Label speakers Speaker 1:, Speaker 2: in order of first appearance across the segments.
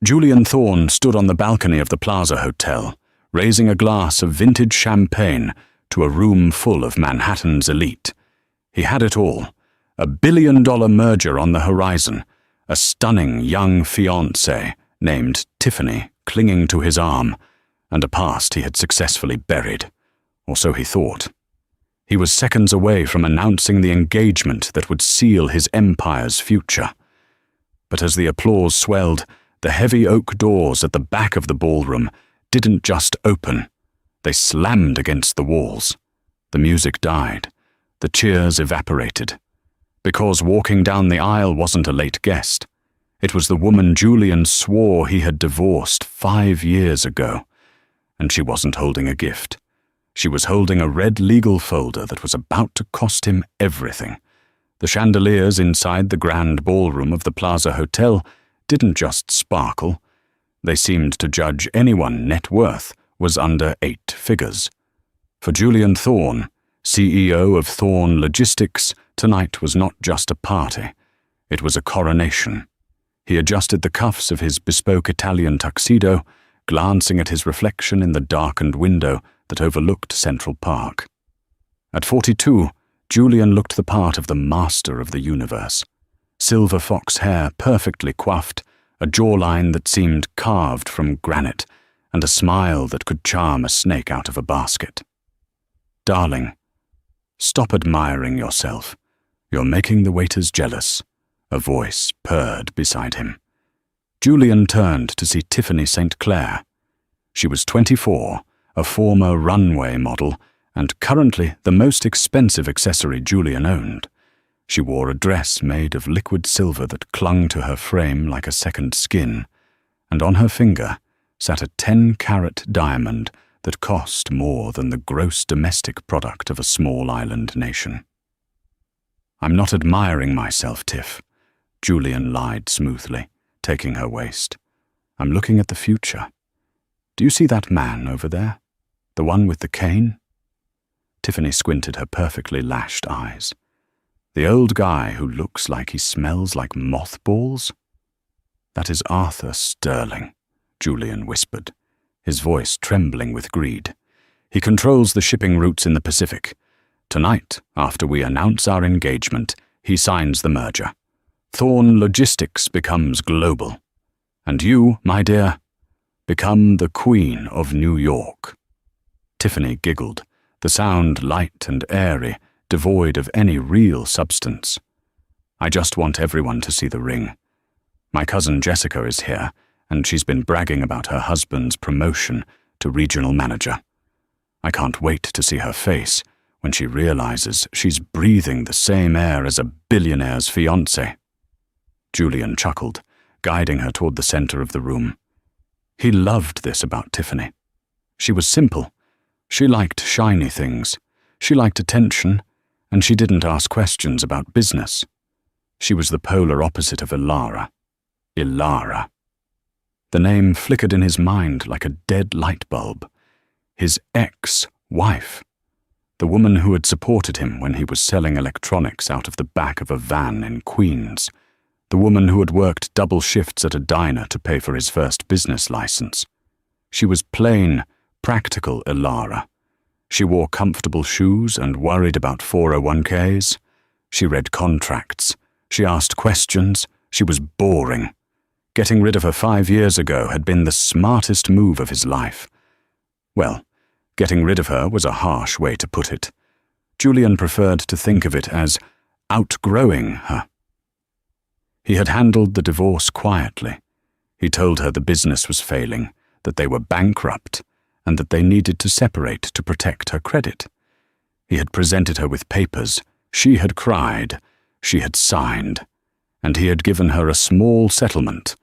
Speaker 1: Julian Thorne stood on the balcony of the Plaza Hotel, raising a glass of vintage champagne to a room full of Manhattan's elite. He had it all: a billion-dollar merger on the horizon, a stunning young fiancée named Tiffany clinging to his arm, and a past he had successfully buried, or so he thought. He was seconds away from announcing the engagement that would seal his empire's future. But as the applause swelled, the heavy oak doors at the back of the ballroom didn't just open, they slammed against the walls. The music died, the cheers evaporated, because walking down the aisle wasn't a late guest. It was the woman Julian swore he had divorced 5 years ago, and she wasn't holding a gift. She was holding a red legal folder that was about to cost him everything. The chandeliers inside the grand ballroom of the Plaza Hotel didn't just sparkle. They seemed to judge anyone net worth was under 8 figures. For Julian Thorne, CEO of Thorne Logistics, tonight was not just a party. It was a coronation. He adjusted the cuffs of his bespoke Italian tuxedo, glancing at his reflection in the darkened window that overlooked Central Park. At 42, Julian looked the part of the master of the universe. Silver fox hair perfectly coiffed, a jawline that seemed carved from granite, and a smile that could charm a snake out of a basket. "Darling, stop admiring yourself. You're making the waiters jealous," a voice purred beside him. Julian turned to see Tiffany St. Clair. She was 24, a former runway model, and currently the most expensive accessory Julian owned. She wore a dress made of liquid silver that clung to her frame like a second skin, and on her finger sat a 10-carat diamond that cost more than the gross domestic product of a small island nation. "I'm not admiring myself, Tiff," Julian lied smoothly, taking her waist. "I'm looking at the future. Do you see that man over there? The one with the cane?" Tiffany squinted her perfectly lashed eyes. "The old guy who looks like he smells like mothballs?" "That is Arthur Sterling," Julian whispered, his voice trembling with greed. "He controls the shipping routes in the Pacific. Tonight, after we announce our engagement, he signs the merger. Thorne Logistics becomes global. And you, my dear, become the Queen of New York." Tiffany giggled, the sound light and airy, devoid of any real substance. "I just want everyone to see the ring. My cousin Jessica is here, and she's been bragging about her husband's promotion to regional manager. I can't wait to see her face when she realizes she's breathing the same air as a billionaire's fiancé." Julian chuckled, guiding her toward the center of the room. He loved this about Tiffany. She was simple. She liked shiny things. She liked attention, and she didn't ask questions about business. She was the polar opposite of Ilara. Ilara. The name flickered in his mind like a dead light bulb. His ex-wife. The woman who had supported him when he was selling electronics out of the back of a van in Queens. The woman who had worked double shifts at a diner to pay for his first business license. She was plain, practical Ilara. She wore comfortable shoes and worried about 401ks. She read contracts. She asked questions. She was boring. Getting rid of her 5 years ago had been the smartest move of his life. Well, getting rid of her was a harsh way to put it. Julian preferred to think of it as outgrowing her. He had handled the divorce quietly. He told her the business was failing, that they were bankrupt, and that they needed to separate to protect her credit. He had presented her with papers. She had cried. She had signed. And he had given her a small settlement,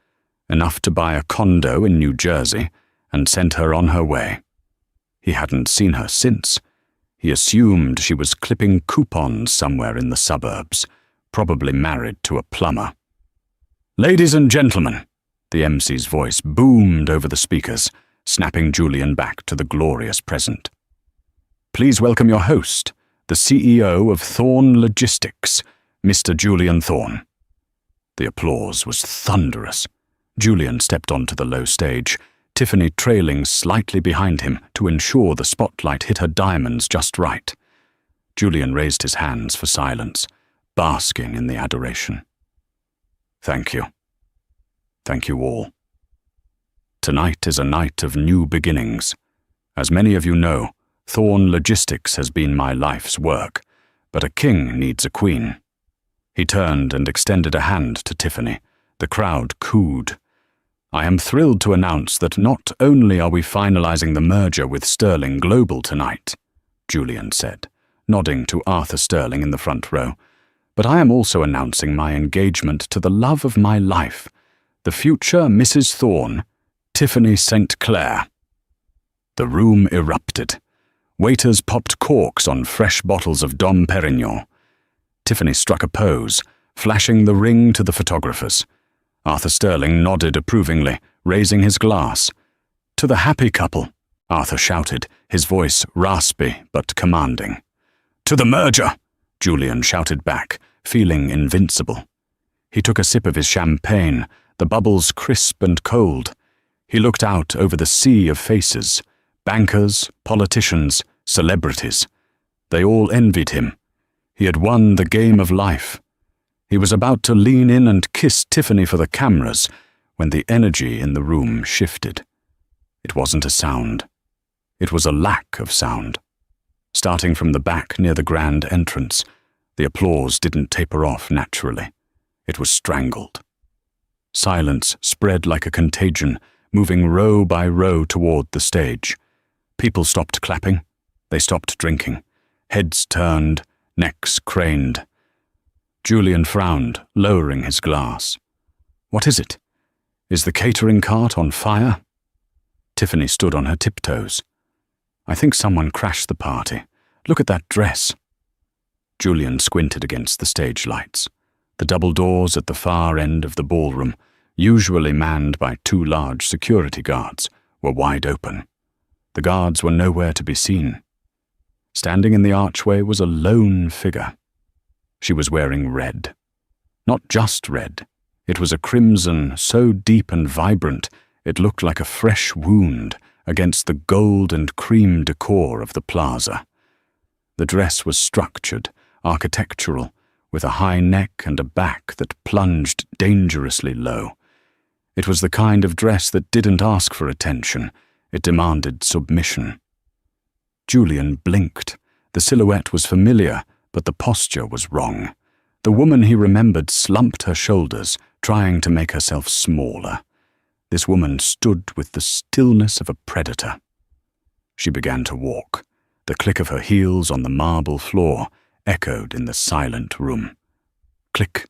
Speaker 1: enough to buy a condo in New Jersey, and sent her on her way. He hadn't seen her since. He assumed she was clipping coupons somewhere in the suburbs, probably married to a plumber. "Ladies and gentlemen," the MC's voice boomed over the speakers, snapping Julian back to the glorious present. "Please welcome your host, the CEO of Thorne Logistics, Mr. Julian Thorne." The applause was thunderous. Julian stepped onto the low stage, Tiffany trailing slightly behind him to ensure the spotlight hit her diamonds just right. Julian raised his hands for silence, basking in the adoration. Thank you. Thank you all. Tonight is a night of new beginnings. As many of you know, Thorn Logistics has been my life's work, but a king needs a queen. He turned and extended a hand to Tiffany. The crowd cooed. I am thrilled to announce that not only are we finalizing the merger with Sterling Global tonight, Julian said, nodding to Arthur Sterling in the front row, but I am also announcing my engagement to the love of my life, the future Mrs. Thorn, Tiffany St. Clair. The room erupted. Waiters popped corks on fresh bottles of Dom Perignon. Tiffany struck a pose, flashing the ring to the photographers. Arthur Sterling nodded approvingly, raising his glass. To the happy couple, Arthur shouted, his voice raspy but commanding. To the merger, Julian shouted back, feeling invincible. He took a sip of his champagne, the bubbles crisp and cold. He looked out over the sea of faces, bankers, politicians, celebrities. They all envied him. He had won the game of life. He was about to lean in and kiss Tiffany for the cameras when the energy in the room shifted. It wasn't a sound. It was a lack of sound. Starting from the back near the grand entrance, the applause didn't taper off naturally. It was strangled. Silence spread like a contagion, moving row by row toward the stage. People stopped clapping. They stopped drinking. Heads turned, necks craned. Julian frowned, lowering his glass. What is it? Is the catering cart on fire? Tiffany stood on her tiptoes. I think someone crashed the party. Look at that dress. Julian squinted against the stage lights. The double doors at the far end of the ballroom, usually manned by 2 large security guards, were wide open. The guards were nowhere to be seen. Standing in the archway was a lone figure. She was wearing red. Not just red. It was a crimson so deep and vibrant it looked like a fresh wound against the gold and cream decor of the plaza. The dress was structured, architectural, with a high neck and a back that plunged dangerously low. It was the kind of dress that didn't ask for attention. It demanded submission. Julian blinked. The silhouette was familiar, but the posture was wrong. The woman he remembered slumped her shoulders, trying to make herself smaller. This woman stood with the stillness of a predator. She began to walk. The click of her heels on the marble floor echoed in the silent room. Click,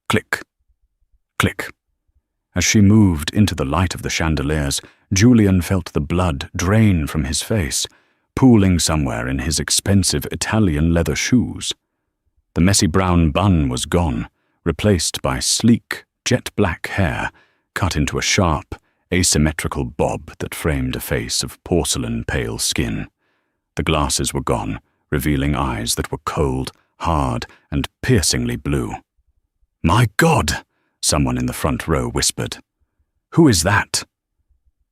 Speaker 1: click, click. As she moved into the light of the chandeliers, Julian felt the blood drain from his face, pooling somewhere in his expensive Italian leather shoes. The messy brown bun was gone, replaced by sleek, jet-black hair cut into a sharp, asymmetrical bob that framed a face of porcelain-pale skin. The glasses were gone, revealing eyes that were cold, hard, and piercingly blue. "My God!" someone in the front row whispered. "Who is that?"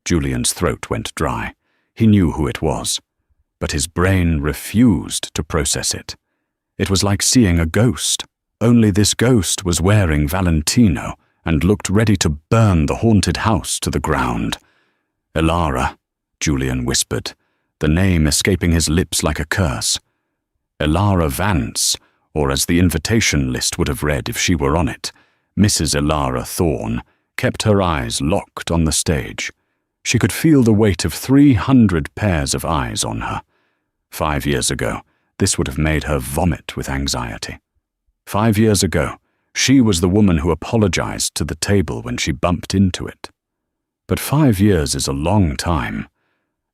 Speaker 1: Julian's throat went dry. He knew who it was, but his brain refused to process it. It was like seeing a ghost, only this ghost was wearing Valentino and looked ready to burn the haunted house to the ground. "Elara," Julian whispered, the name escaping his lips like a curse. Elara Vance, or as the invitation list would have read if she were on it, Mrs. Elara Thorn, kept her eyes locked on the stage. She could feel the weight of 300 pairs of eyes on her. 5 years ago, this would have made her vomit with anxiety. 5 years ago, she was the woman who apologized to the table when she bumped into it. But 5 years is a long time.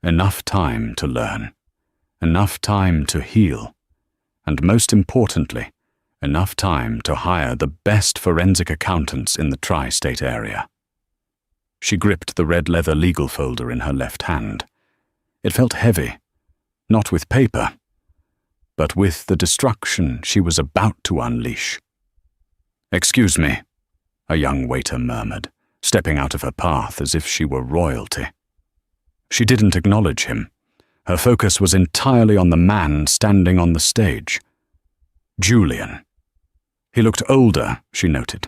Speaker 1: Enough time to learn. Enough time to heal. And most importantly, enough time to hire the best forensic accountants in the tri-state area. She gripped the red leather legal folder in her left hand. It felt heavy, not with paper, but with the destruction she was about to unleash. "Excuse me," a young waiter murmured, stepping out of her path as if she were royalty. She didn't acknowledge him. Her focus was entirely on the man standing on the stage. Julian. He looked older, she noted.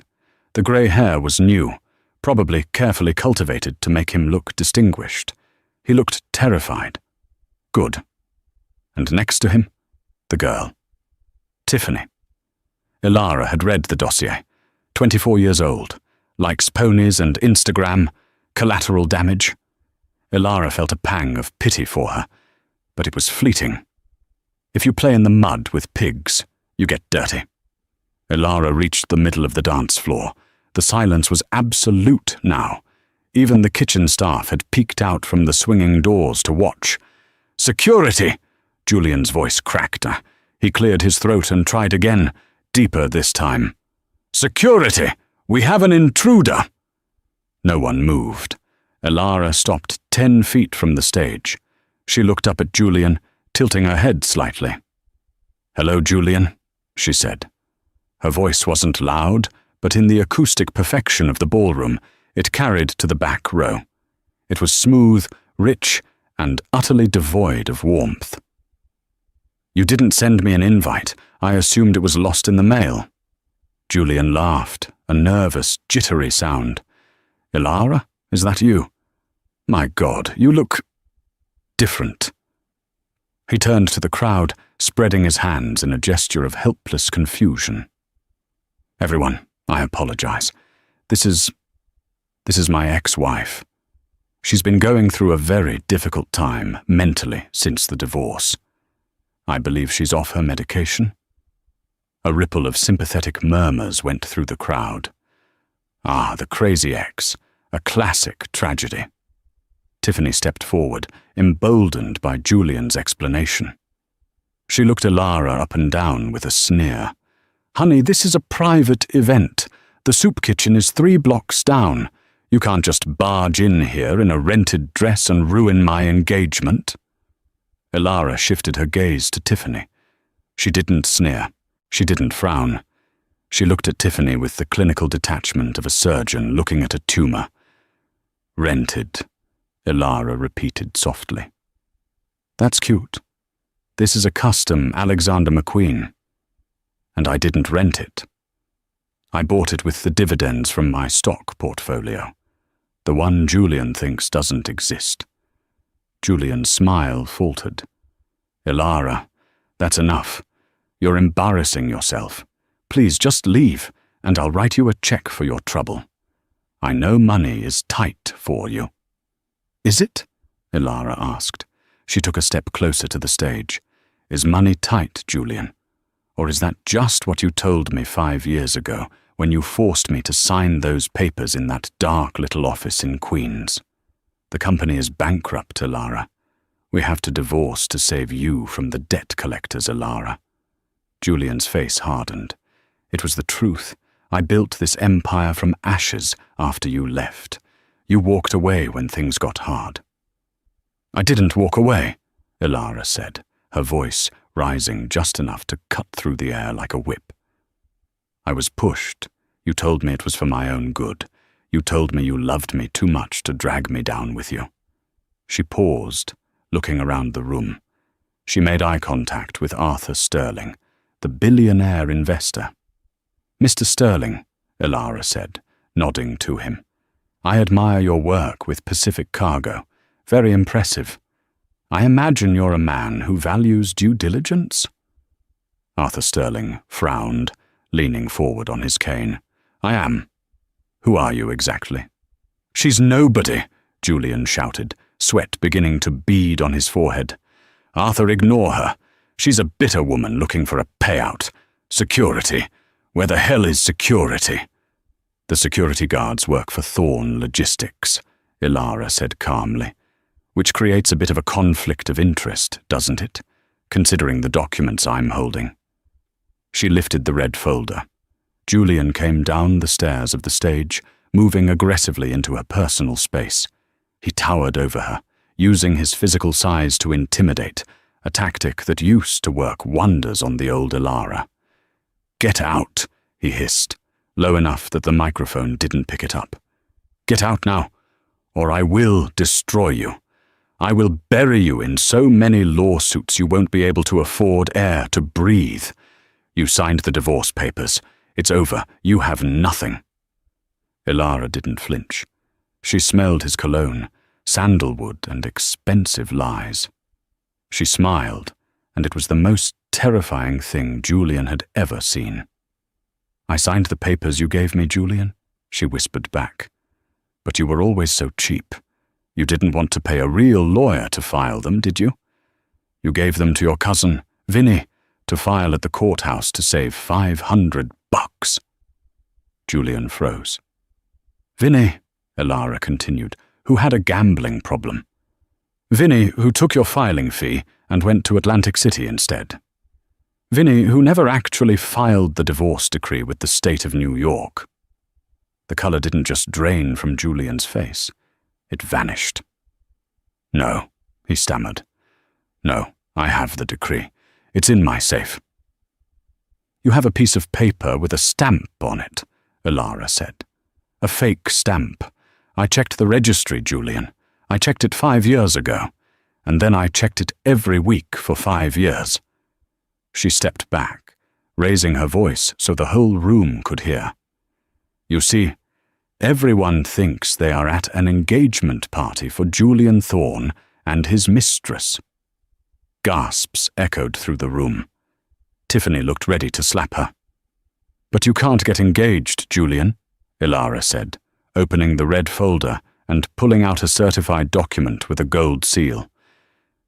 Speaker 1: The grey hair was new, probably carefully cultivated to make him look distinguished. He looked terrified. Good. And next to him, the girl. Tiffany. Ilara had read the dossier. 24 years old. Likes ponies and Instagram. Collateral damage. Ilara felt a pang of pity for her, but it was fleeting. If you play in the mud with pigs, you get dirty. Ilara reached the middle of the dance floor. The silence was absolute now. Even the kitchen staff had peeked out from the swinging doors to watch. "Security!" Julian's voice cracked. He cleared his throat and tried again, deeper this time. "Security! We have an intruder!" No one moved. Ilara stopped 10 feet from the stage. She looked up at Julian, tilting her head slightly. "Hello, Julian," she said. Her voice wasn't loud, but in the acoustic perfection of the ballroom, it carried to the back row. It was smooth, rich, and utterly devoid of warmth. "You didn't send me an invite. I assumed it was lost in the mail." Julian laughed, a nervous, jittery sound. "Ilara, is that you? My God, you look different." He turned to the crowd, spreading his hands in a gesture of helpless confusion. "Everyone, I apologize. This is my ex-wife. She's been going through a very difficult time mentally since the divorce. I believe she's off her medication." A ripple of sympathetic murmurs went through the crowd. Ah, the crazy ex, a classic tragedy. Tiffany stepped forward, emboldened by Julian's explanation. She looked Ilara up and down with a sneer. "Honey, this is a private event. The soup kitchen is 3 blocks down. You can't just barge in here in a rented dress and ruin my engagement." Ilara shifted her gaze to Tiffany. She didn't sneer. She didn't frown. She looked at Tiffany with the clinical detachment of a surgeon looking at a tumor. "Rented," Ilara repeated softly. "That's cute. This is a custom Alexander McQueen. And I didn't rent it. I bought it with the dividends from my stock portfolio, the one Julian thinks doesn't exist." Julian's smile faltered. "Ilara, that's enough. You're embarrassing yourself. Please just leave, and I'll write you a check for your trouble. I know money is tight for you." "Is it?" Ilara asked. She took a step closer to the stage. "Is money tight, Julian? Or is that just what you told me 5 years ago when you forced me to sign those papers in that dark little office in Queens? The company is bankrupt, Ilara. We have to divorce to save you from the debt collectors, Ilara." Julian's face hardened. "It was the truth. I built this empire from ashes after you left. You walked away when things got hard." "I didn't walk away," Ilara said, her voice rising just enough to cut through the air like a whip. "I was pushed. You told me it was for my own good. You told me you loved me too much to drag me down with you." She paused, looking around the room. She made eye contact with Arthur Sterling, the billionaire investor. "Mr. Sterling," Ilara said, nodding to him, "I admire your work with Pacific Cargo. Very impressive. I imagine you're a man who values due diligence?" Arthur Sterling frowned, leaning forward on his cane. "I am. Who are you exactly?" "She's nobody," Julian shouted, sweat beginning to bead on his forehead. "Arthur, ignore her. She's a bitter woman looking for a payout. Security. Where the hell is security?" "The security guards work for Thorn Logistics," Ilara said calmly. "Which creates a bit of a conflict of interest, doesn't it, considering the documents I'm holding?" She lifted the red folder. Julian came down the stairs of the stage, moving aggressively into her personal space. He towered over her, using his physical size to intimidate, a tactic that used to work wonders on the old Ilara. "Get out," he hissed, low enough that the microphone didn't pick it up. Get out now, or I will destroy you. I will bury you in so many lawsuits you won't be able to afford air to breathe. You signed the divorce papers. It's over. You have nothing." Ilara didn't flinch. She smelled his cologne, sandalwood and expensive lies. She smiled, and it was the most terrifying thing Julian had ever seen. "I signed the papers you gave me, Julian," she whispered back. "But you were always so cheap. You didn't want to pay a real lawyer to file them, did you? You gave them to your cousin, Vinny, to file at the courthouse to save $500. Julian froze. "Vinny," Ilara continued, "who had a gambling problem. Vinny, who took your filing fee and went to Atlantic City instead. Vinny, who never actually filed the divorce decree with the state of New York." The color didn't just drain from Julian's face. It vanished. "No," he stammered. "No, I have the decree. It's in my safe." "You have a piece of paper with a stamp on it," Ilara said. "A fake stamp. I checked the registry, Julian. I checked it 5 years ago, and then I checked it every week for 5 years. She stepped back, raising her voice so the whole room could hear. "You see, everyone thinks they are at an engagement party for Julian Thorne and his mistress." Gasps echoed through the room. Tiffany looked ready to slap her. "But you can't get engaged, Julian," Ilara said, opening the red folder and pulling out a certified document with a gold seal.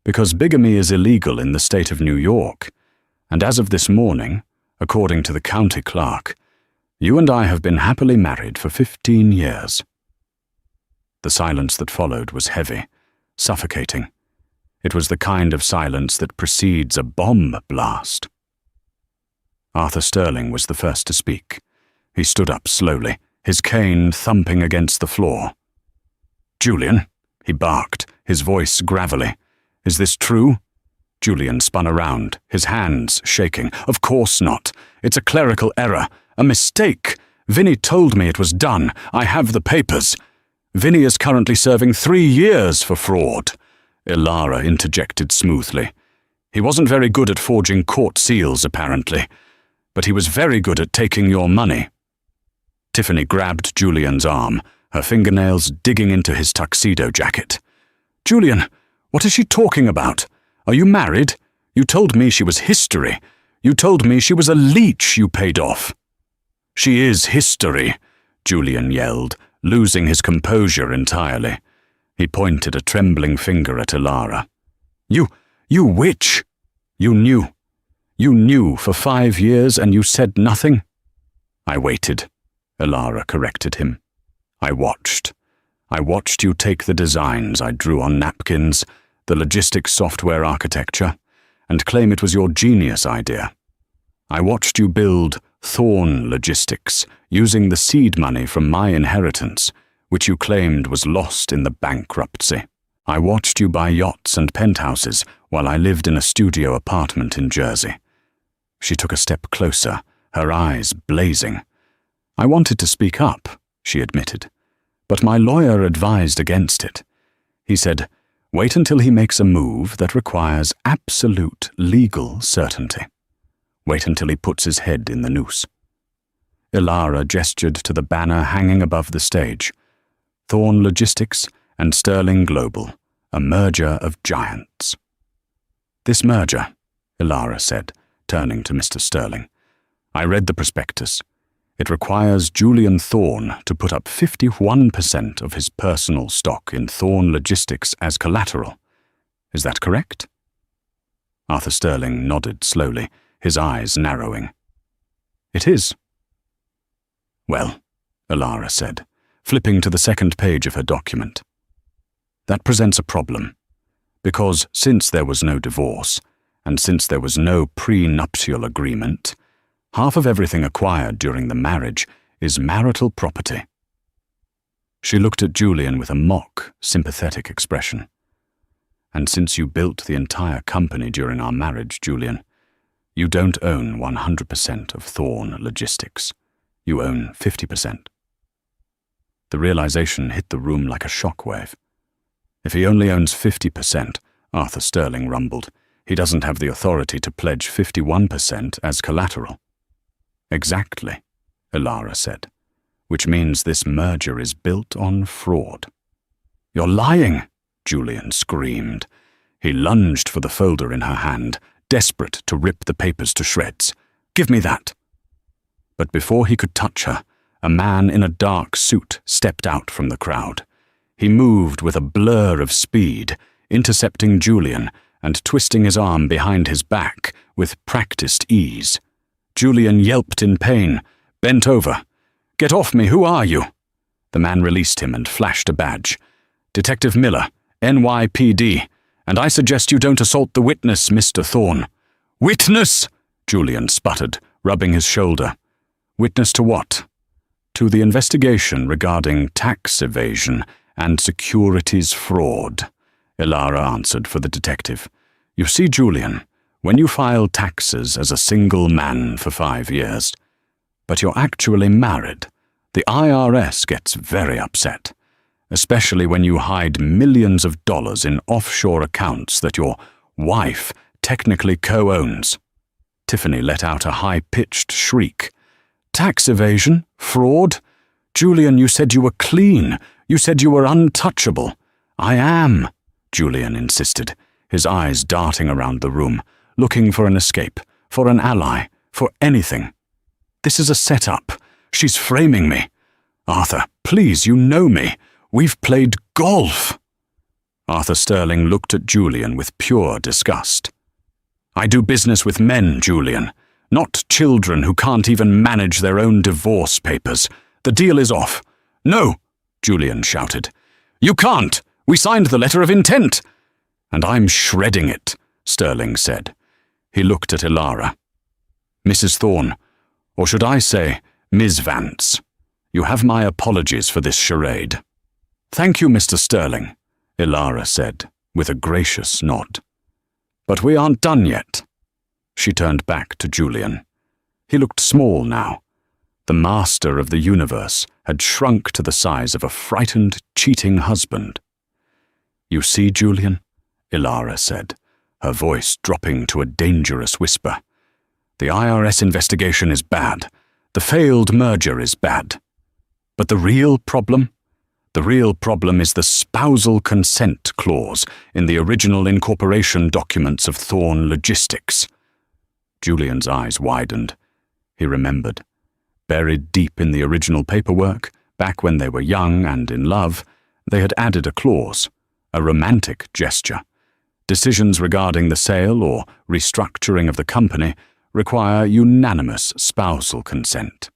Speaker 1: "Because bigamy is illegal in the state of New York, and as of this morning, according to the county clerk, you and I have been happily married for 15 years. The silence that followed was heavy, suffocating. It was the kind of silence that precedes a bomb blast. Arthur Sterling was the first to speak. He stood up slowly, his cane thumping against the floor. "Julian," he barked, his voice gravelly. "Is this true?" Julian spun around, his hands shaking. "Of course not. It's a clerical error. A mistake. Vinny told me it was done. I have the papers. Vinny is currently serving 3 years for fraud," Ilara interjected smoothly. "He wasn't very good at forging court seals, apparently, but he was very good at taking your money." Tiffany grabbed Julian's arm, her fingernails digging into his tuxedo jacket. "Julian, what is she talking about? Are you married? You told me she was history. You told me she was a leech you paid off." "She is history," Julian yelled, losing his composure entirely. He pointed a trembling finger at Ilara. You witch! You knew for 5 years and you said nothing?" "I waited," Ilara corrected him. I watched you take the designs I drew on napkins, the logistics software architecture, and claim it was your genius idea. I watched you build Thorne Logistics using the seed money from my inheritance, which you claimed was lost in the bankruptcy. I watched you buy yachts and penthouses while I lived in a studio apartment in Jersey. She took a step closer, her eyes blazing. "I wanted to speak up," she admitted, "but my lawyer advised against it. He said, wait until he makes a move that requires absolute legal certainty. Wait until he puts his head in the noose." Ilara gestured to the banner hanging above the stage. Thorne Logistics and Sterling Global, a merger of giants. "This merger," Ilara said, turning to Mr. Sterling. "I read the prospectus. It requires Julian Thorne to put up 51% of his personal stock in Thorne Logistics as collateral. Is that correct?" Arthur Sterling nodded slowly, his eyes narrowing. "It is." "Well," Ilara said, flipping to the second page of her document. "That presents a problem, because since there was no divorce, and since there was no prenuptial agreement, half of everything acquired during the marriage is marital property." She looked at Julian with a mock, sympathetic expression. "And since you built the entire company during our marriage, Julian, you don't own 100% of Thorne Logistics. You own 50%. The realization hit the room like a shockwave. If he only owns 50%, Arthur Sterling rumbled, he doesn't have the authority to pledge 51% as collateral. Exactly, Ilara said, which means this merger is built on fraud. You're lying, Julian screamed. He lunged for the folder in her hand, desperate to rip the papers to shreds. Give me that. But before he could touch her, a man in a dark suit stepped out from the crowd. He moved with a blur of speed, intercepting Julian and twisting his arm behind his back with practiced ease. Julian yelped in pain, bent over. Get off me, who are you? The man released him and flashed a badge. Detective Miller, NYPD, and I suggest you don't assault the witness, Mr. Thorne. Witness? Julian sputtered, rubbing his shoulder. Witness to what? To the investigation regarding tax evasion and securities fraud, Ilara answered for the detective. You see, Julian, when you file taxes as a single man for 5 years, but you're actually married, the IRS gets very upset, especially when you hide millions of dollars in offshore accounts that your wife technically co-owns. Tiffany let out a high-pitched shriek. Tax evasion? Fraud? Julian, you said you were clean. You said you were untouchable. I am, Julian insisted, his eyes darting around the room, looking for an escape, for an ally, for anything. This is a setup. She's framing me. Arthur, please, you know me. We've played golf. Arthur Sterling looked at Julian with pure disgust. I do business with men, Julian, not children who can't even manage their own divorce papers. The deal is off. No, Julian shouted. You can't. We signed the letter of intent. And I'm shredding it, Sterling said. He looked at Ilara. Mrs. Thorne, or should I say, Ms. Vance, you have my apologies for this charade. Thank you, Mr. Sterling, Ilara said, with a gracious nod. But we aren't done yet. She turned back to Julian. He looked small now. The master of the universe had shrunk to the size of a frightened, cheating husband. You see, Julian, Ilara said, her voice dropping to a dangerous whisper. The IRS investigation is bad. The failed merger is bad. But the real problem? The real problem is the spousal consent clause in the original incorporation documents of Thorne Logistics. Julian's eyes widened. He remembered. Buried deep in the original paperwork, back when they were young and in love, they had added a clause, a romantic gesture. Decisions regarding the sale or restructuring of the company require unanimous spousal consent.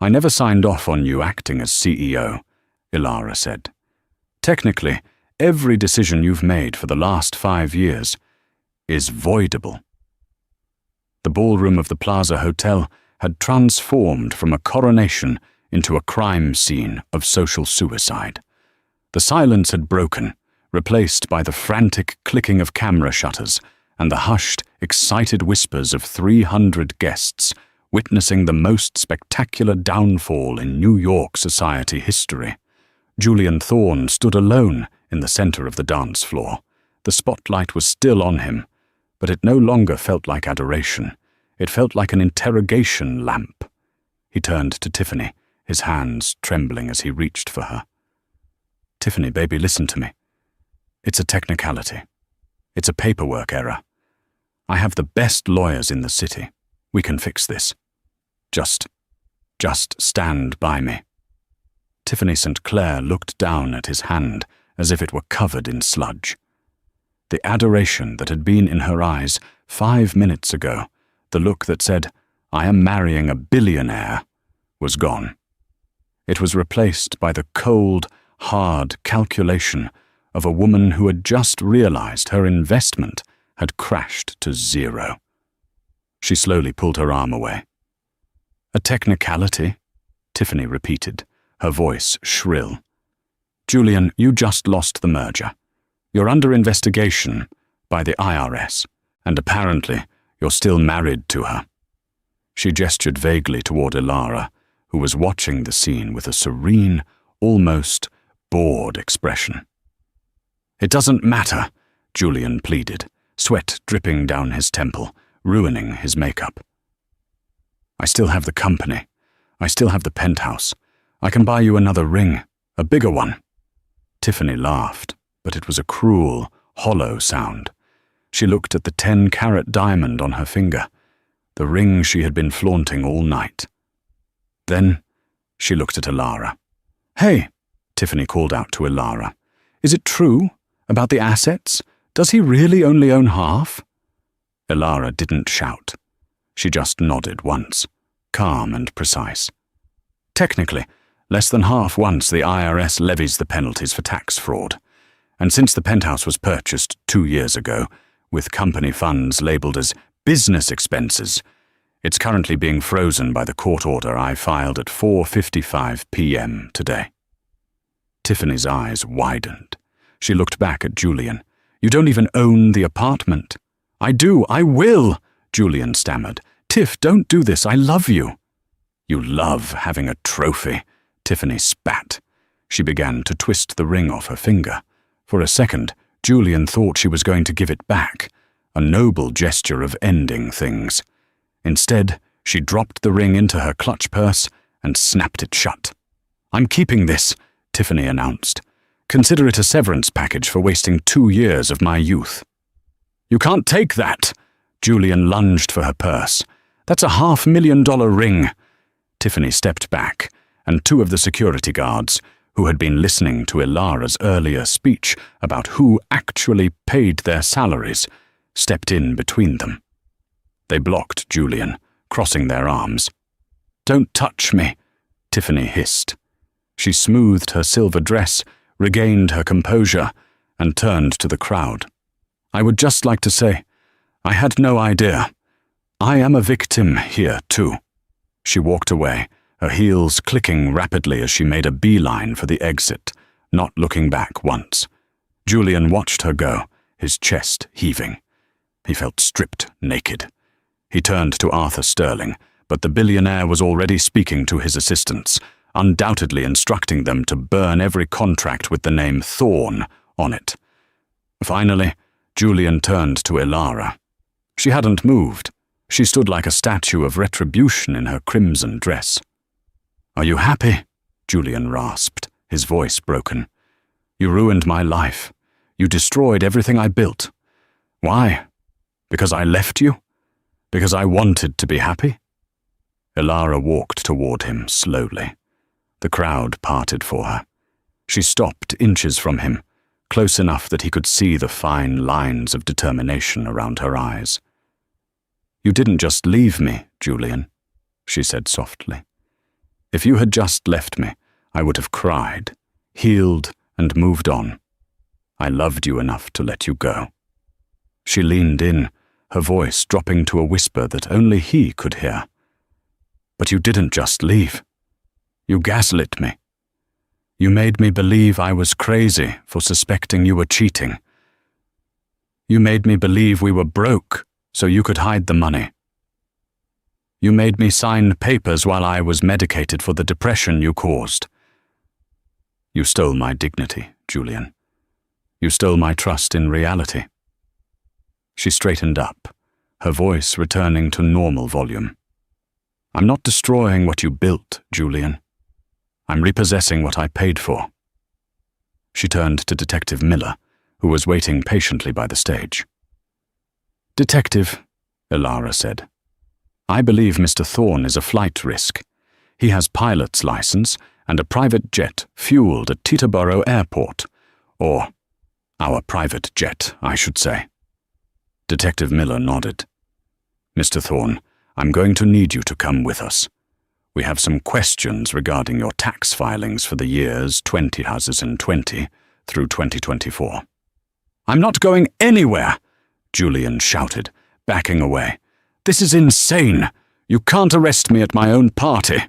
Speaker 1: I never signed off on you acting as CEO, Ilara said. Technically, every decision you've made for the last 5 years is voidable. The ballroom of the Plaza Hotel had transformed from a coronation into a crime scene of social suicide. The silence had broken, replaced by the frantic clicking of camera shutters and the hushed, excited whispers of 300 guests witnessing the most spectacular downfall in New York society history. Julian Thorne stood alone in the center of the dance floor. The spotlight was still on him, but it no longer felt like adoration. It felt like an interrogation lamp. He turned to Tiffany, his hands trembling as he reached for her. Tiffany, baby, listen to me. It's a technicality. It's a paperwork error. I have the best lawyers in the city. We can fix this. Just stand by me. Tiffany St. Clair looked down at his hand as if it were covered in sludge. The adoration that had been in her eyes 5 minutes ago, the look that said, I am marrying a billionaire, was gone. It was replaced by the cold, hard calculation of a woman who had just realized her investment had crashed to zero. She slowly pulled her arm away. A technicality, Tiffany repeated, her voice shrill. Julian, you just lost the merger. You're under investigation by the IRS, and apparently you're still married to her. She gestured vaguely toward Ilara, who was watching the scene with a serene, almost bored expression. "It doesn't matter," Julian pleaded, sweat dripping down his temple, ruining his makeup. "I still have the company. I still have the penthouse. I can buy you another ring, a bigger one." Tiffany laughed, but it was a cruel, hollow sound. She looked at the 10-carat diamond on her finger, the ring she had been flaunting all night. Then she looked at Ilara. "Hey," Tiffany called out to Ilara, "is it true about the assets? Does he really only own half?" Ilara didn't shout. She just nodded once, calm and precise. "Technically, less than half once the IRS levies the penalties for tax fraud. And since the penthouse was purchased 2 years ago, with company funds labelled as business expenses, it's currently being frozen by the court order I filed at 4:55 p.m. today." Tiffany's eyes widened. She looked back at Julian. "You don't even own the apartment." "I do, I will," Julian stammered. "Tiff, don't do this, I love you." "You love having a trophy," Tiffany spat. She began to twist the ring off her finger. For a second, Julian thought she was going to give it back, a noble gesture of ending things. Instead, she dropped the ring into her clutch purse and snapped it shut. "I'm keeping this," Tiffany announced. "Consider it a severance package for wasting 2 years of my youth." "You can't take that!" Julian lunged for her purse. "That's a $500,000 ring." Tiffany stepped back, and 2 of the security guards, who had been listening to Ilara's earlier speech about who actually paid their salaries, stepped in between them. They blocked Julian, crossing their arms. "Don't touch me," Tiffany hissed. She smoothed her silver dress, regained her composure, and turned to the crowd. "I would just like to say, I had no idea. I am a victim here, too." She walked away, her heels clicking rapidly as she made a beeline for the exit, not looking back once. Julian watched her go, his chest heaving. He felt stripped naked. He turned to Arthur Sterling, but the billionaire was already speaking to his assistants, undoubtedly instructing them to burn every contract with the name Thorne on it. Finally, Julian turned to Ilara. She hadn't moved. She stood like a statue of retribution in her crimson dress. "Are you happy?" Julian rasped, his voice broken. "You ruined my life. You destroyed everything I built. Why? Because I left you? Because I wanted to be happy?" Ilara walked toward him slowly. The crowd parted for her. She stopped inches from him, close enough that he could see the fine lines of determination around her eyes. "You didn't just leave me, Julian," she said softly. "If you had just left me, I would have cried, healed, and moved on. I loved you enough to let you go." She leaned in, her voice dropping to a whisper that only he could hear. "But you didn't just leave. You gaslit me. You made me believe I was crazy for suspecting you were cheating. You made me believe we were broke so you could hide the money. You made me sign papers while I was medicated for the depression you caused. You stole my dignity, Julian. You stole my trust in reality." She straightened up, her voice returning to normal volume. "I'm not destroying what you built, Julian. I'm repossessing what I paid for." She turned to Detective Miller, who was waiting patiently by the stage. "Detective," Ilara said, "I believe Mr. Thorne is a flight risk. He has pilot's license and a private jet fueled at Teterboro Airport. Or, our private jet, I should say." Detective Miller nodded. "Mr. Thorne, I'm going to need you to come with us. We have some questions regarding your tax filings for the years 2020 through 2024. "I'm not going anywhere," Julian shouted, backing away. "This is insane. You can't arrest me at my own party."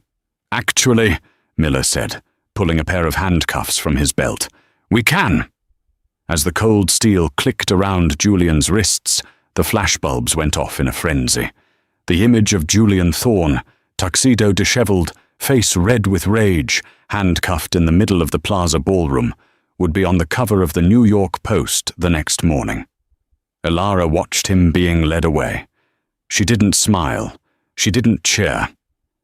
Speaker 1: "Actually," Miller said, pulling a pair of handcuffs from his belt, "we can." As the cold steel clicked around Julian's wrists, the flashbulbs went off in a frenzy. The image of Julian Thorne, tuxedo disheveled, face red with rage, handcuffed in the middle of the Plaza ballroom, would be on the cover of the New York Post the next morning. Elara watched him being led away. She didn't smile. She didn't cheer.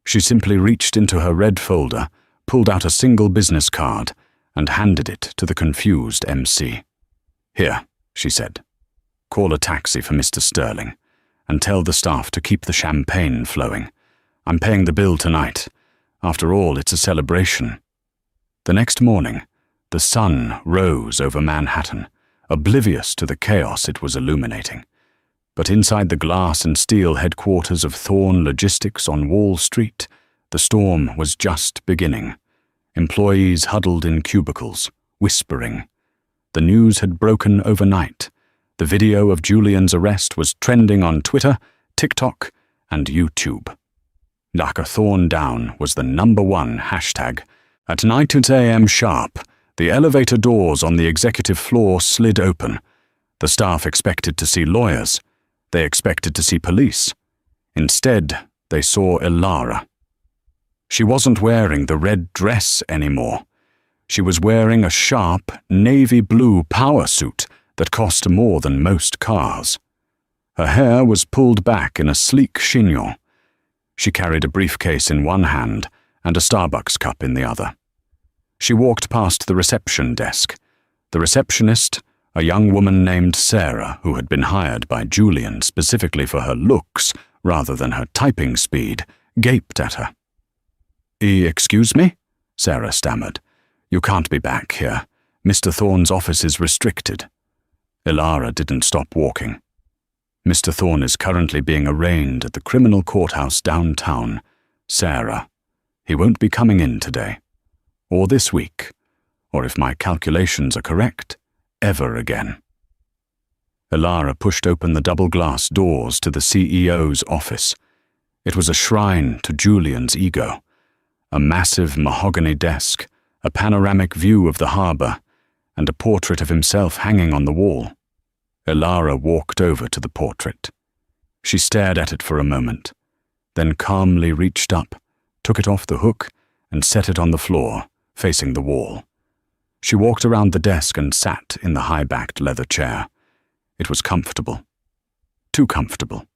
Speaker 1: She simply reached into her red folder, pulled out a single business card, and handed it to the confused MC. "Here," she said. "Call a taxi for Mr. Sterling, and tell the staff to keep the champagne flowing. I'm paying the bill tonight. After all, it's a celebration." The next morning, the sun rose over Manhattan, oblivious to the chaos it was illuminating. But inside the glass and steel headquarters of Thorne Logistics on Wall Street, the storm was just beginning. Employees huddled in cubicles, whispering. The news had broken overnight. The video of Julian's arrest was trending on Twitter, TikTok, and YouTube. "Knock a Thorne down" was the #1 hashtag. At 9 a.m. sharp, the elevator doors on the executive floor slid open. The staff expected to see lawyers. They expected to see police. Instead, they saw Elara. She wasn't wearing the red dress anymore. She was wearing a sharp, navy blue power suit that cost more than most cars. Her hair was pulled back in a sleek chignon. She carried a briefcase in one hand and a Starbucks cup in the other. She walked past the reception desk. The receptionist, a young woman named Sarah, who had been hired by Julian specifically for her looks rather than her typing speed, gaped at her. Excuse me?" Sarah stammered. "You can't be back here. Mr. Thorne's office is restricted." Elara didn't stop walking. "Mr. Thorne is currently being arraigned at the criminal courthouse downtown. Sarah, he won't be coming in today. Or this week. Or if my calculations are correct, ever again." Elara pushed open the double-glass doors to the CEO's office. It was a shrine to Julian's ego. A massive mahogany desk, a panoramic view of the harbor, and a portrait of himself hanging on the wall. Elara walked over to the portrait. She stared at it for a moment, then calmly reached up, took it off the hook, and set it on the floor, facing the wall. She walked around the desk and sat in the high-backed leather chair. It was comfortable. Too comfortable.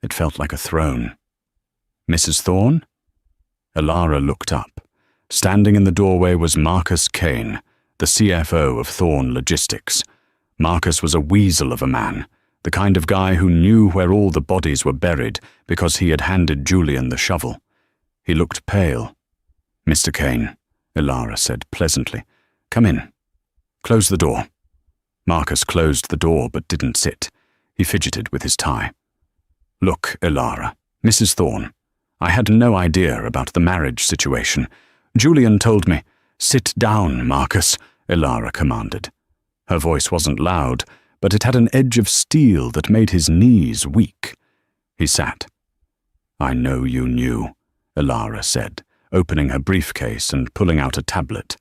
Speaker 1: It felt like a throne. "Mrs. Thorne?" Elara looked up. Standing in the doorway was Marcus Kane, the CFO of Thorne Logistics. Marcus was a weasel of a man, the kind of guy who knew where all the bodies were buried because he had handed Julian the shovel. He looked pale. "Mr. Kane," Elara said pleasantly. "Come in. Close the door." Marcus closed the door but didn't sit. He fidgeted with his tie. "Look, Elara, Mrs. Thorne, I had no idea about the marriage situation. Julian told me—" "Sit down, Marcus," Elara commanded. Her voice wasn't loud, but it had an edge of steel that made his knees weak. He sat. "I know you knew," Elara said, opening her briefcase and pulling out a tablet.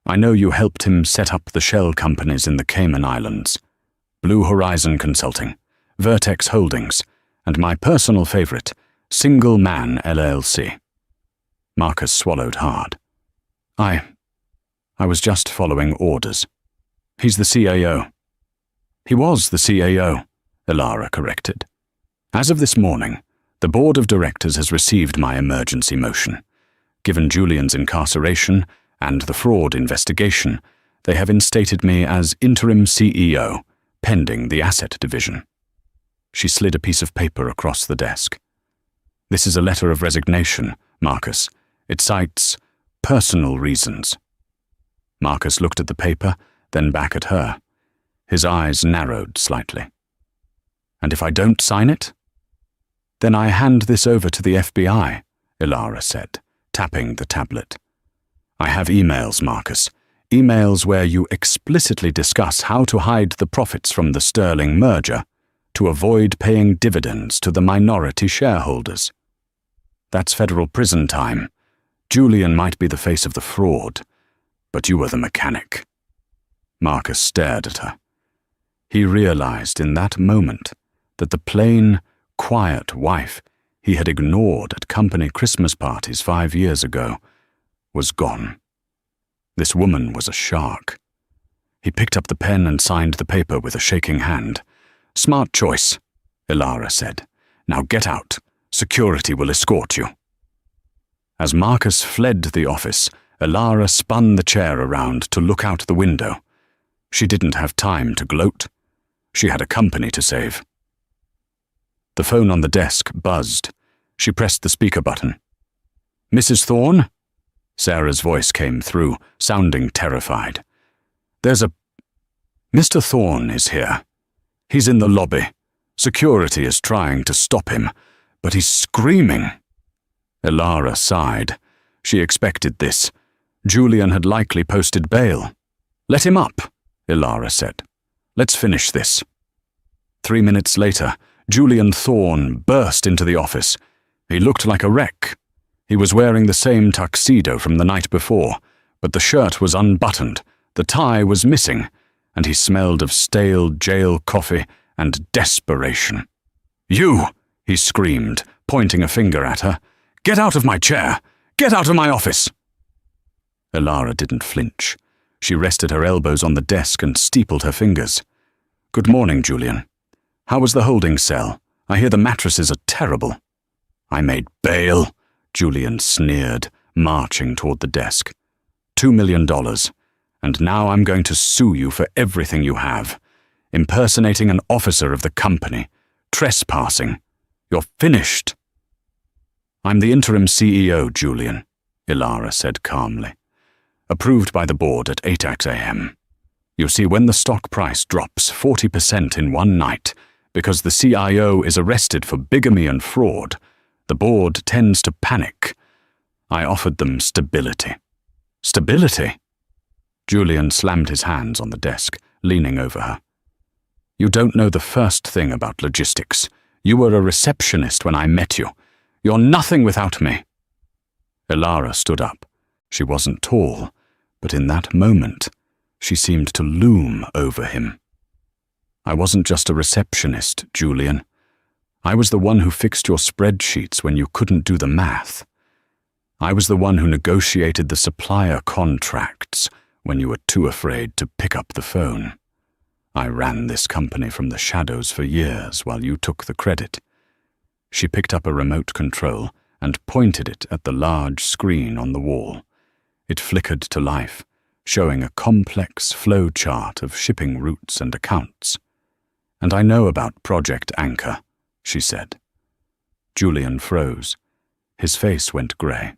Speaker 1: "I know you helped him set up the shell companies in the Cayman Islands. Blue Horizon Consulting, Vertex Holdings, and my personal favorite, Single Man LLC. Marcus swallowed hard. I was just following orders. He's the CAO. He was the CAO, Elara corrected. As of this morning, the board of directors has received my emergency motion. Given Julian's incarceration and the fraud investigation, they have instated me as interim CEO, pending the asset division. She slid a piece of paper across the desk. This is a letter of resignation, Marcus. It cites personal reasons. Marcus looked at the paper, then back at her. His eyes narrowed slightly. And if I don't sign it? Then I hand this over to the FBI, Elara said, tapping the tablet. I have emails, Marcus. Emails where you explicitly discuss how to hide the profits from the Sterling merger to avoid paying dividends to the minority shareholders. That's federal prison time. Julian might be the face of the fraud, but you are the mechanic. Marcus stared at her. He realized in that moment that the plain, quiet wife he had ignored at company Christmas parties 5 years ago, was gone. This woman was a shark. He picked up the pen and signed the paper with a shaking hand. "Smart choice," Ilara said. "Now get out. Security will escort you." As Marcus fled the office, Ilara spun the chair around to look out the window. She didn't have time to gloat. She had a company to save. The phone on the desk buzzed. She pressed the speaker button. "Mrs. Thorne?" Sarah's voice came through, sounding terrified. "There's a... Mr. Thorne is here. He's in the lobby. Security is trying to stop him, but he's screaming." Ilara sighed. She expected this. Julian had likely posted bail. "Let him up," Ilara said. "Let's finish this." 3 minutes later, Julian Thorne burst into the office. He looked like a wreck. He was wearing the same tuxedo from the night before, but the shirt was unbuttoned, the tie was missing, and he smelled of stale jail coffee and desperation. "You!" he screamed, pointing a finger at her. "Get out of my chair! Get out of my office!" Ilara didn't flinch. She rested her elbows on the desk and steepled her fingers. "Good morning, Julian. How was the holding cell? I hear the mattresses are terrible." "I made bail," Julian sneered, marching toward the desk. $2 million, and now I'm going to sue you for everything you have. Impersonating an officer of the company. Trespassing. You're finished." "I'm the interim CEO, Julian," Ilara said calmly. "Approved by the board at 8 a.m. You see, when the stock price drops 40% in one night because the CIO is arrested for bigamy and fraud, the board tends to panic. I offered them stability." "Stability?" Julian slammed his hands on the desk, leaning over her. "You don't know the first thing about logistics. You were a receptionist when I met you. You're nothing without me." Ilara stood up. She wasn't tall, but in that moment, she seemed to loom over him. "I wasn't just a receptionist, Julian. I was the one who fixed your spreadsheets when you couldn't do the math. I was the one who negotiated the supplier contracts when you were too afraid to pick up the phone. I ran this company from the shadows for years while you took the credit." She picked up a remote control and pointed it at the large screen on the wall. It flickered to life, showing a complex flow chart of shipping routes and accounts. "And I know about Project Anchor," she said. Julian froze. His face went grey.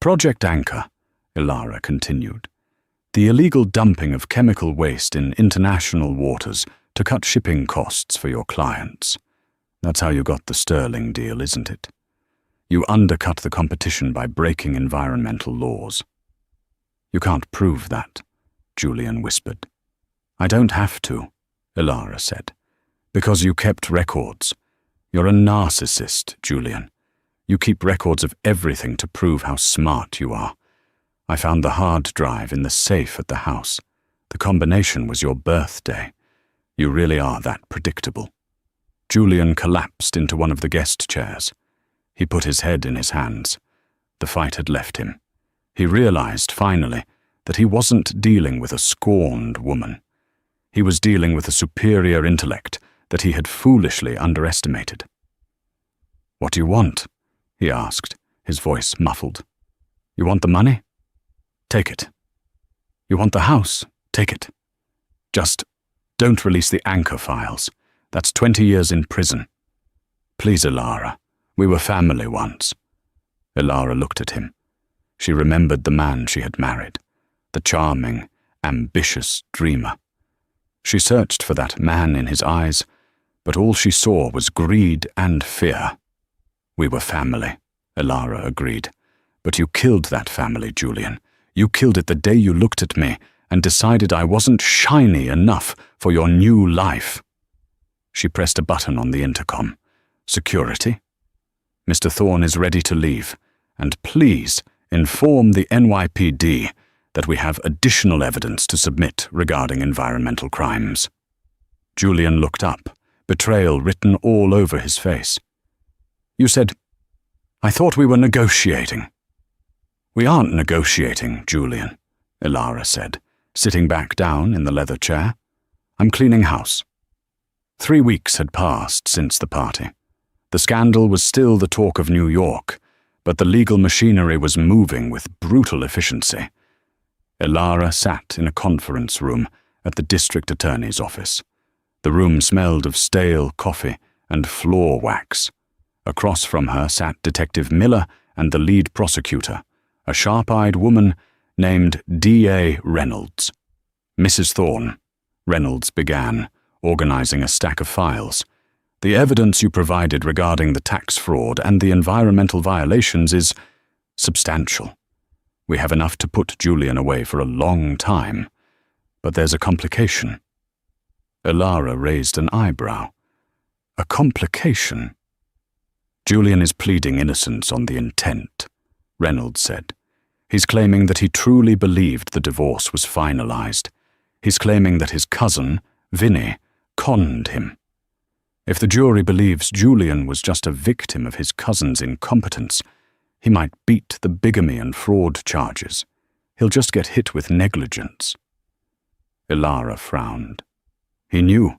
Speaker 1: "Project Anchor," Ilara continued. "The illegal dumping of chemical waste in international waters to cut shipping costs for your clients. That's how you got the Sterling deal, isn't it? You undercut the competition by breaking environmental laws." "You can't prove that," Julian whispered. "I don't have to," Ilara said, "because you kept records. You're a narcissist, Julian. You keep records of everything to prove how smart you are. I found the hard drive in the safe at the house. The combination was your birthday. You really are that predictable." Julian collapsed into one of the guest chairs. He put his head in his hands. The fight had left him. He realized, finally, that he wasn't dealing with a scorned woman. He was dealing with a superior intellect that he had foolishly underestimated. "What do you want?" he asked, his voice muffled. "You want the money? Take it. You want the house? Take it. Just don't release the Anchor files. That's 20 years in prison. Please, Ilara. We were family once." Ilara looked at him. She remembered the man she had married, the charming, ambitious dreamer. She searched for that man in his eyes, but all she saw was greed and fear. "We were family," Ilara agreed. "But you killed that family, Julian. You killed it the day you looked at me and decided I wasn't shiny enough for your new life." She pressed a button on the intercom. "Security? Mr. Thorne is ready to leave, and please inform the NYPD that we have additional evidence to submit regarding environmental crimes." Julian looked up, betrayal written all over his face. "You said I thought we were negotiating." "We aren't negotiating, Julian," Ilara said, sitting back down in the leather chair. "I'm cleaning house." 3 weeks had passed since the party. The scandal was still the talk of New York, but the legal machinery was moving with brutal efficiency. Ilara sat in a conference room at the district attorney's office. The room smelled of stale coffee and floor wax. Across from her sat Detective Miller and the lead prosecutor, a sharp-eyed woman named D.A. Reynolds. "Mrs. Thorne," Reynolds began, organizing a stack of files. "The evidence you provided regarding the tax fraud and the environmental violations is substantial. We have enough to put Julian away for a long time. But there's a complication." Ilara raised an eyebrow. "A complication?" "Julian is pleading innocence on the intent," Reynolds said. "He's claiming that he truly believed the divorce was finalized. He's claiming that his cousin, Vinny, conned him. If the jury believes Julian was just a victim of his cousin's incompetence, he might beat the bigamy and fraud charges. He'll just get hit with negligence." Ilara frowned. "He knew.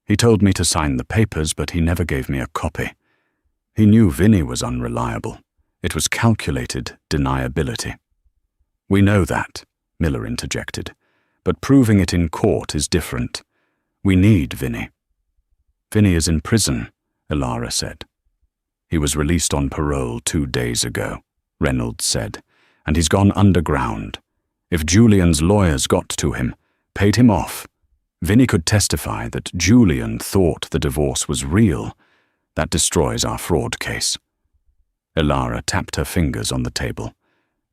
Speaker 1: He told me to sign the papers, but he never gave me a copy. He knew Vinny was unreliable. It was calculated deniability." "We know that," Miller interjected, "but proving it in court is different. We need Vinny." "Vinny is in prison," Ilara said. "He was released on parole 2 days ago," Reynolds said, "and he's gone underground. If Julian's lawyers got to him, paid him off, Vinny could testify that Julian thought the divorce was real. That destroys our fraud case." Ilara tapped her fingers on the table.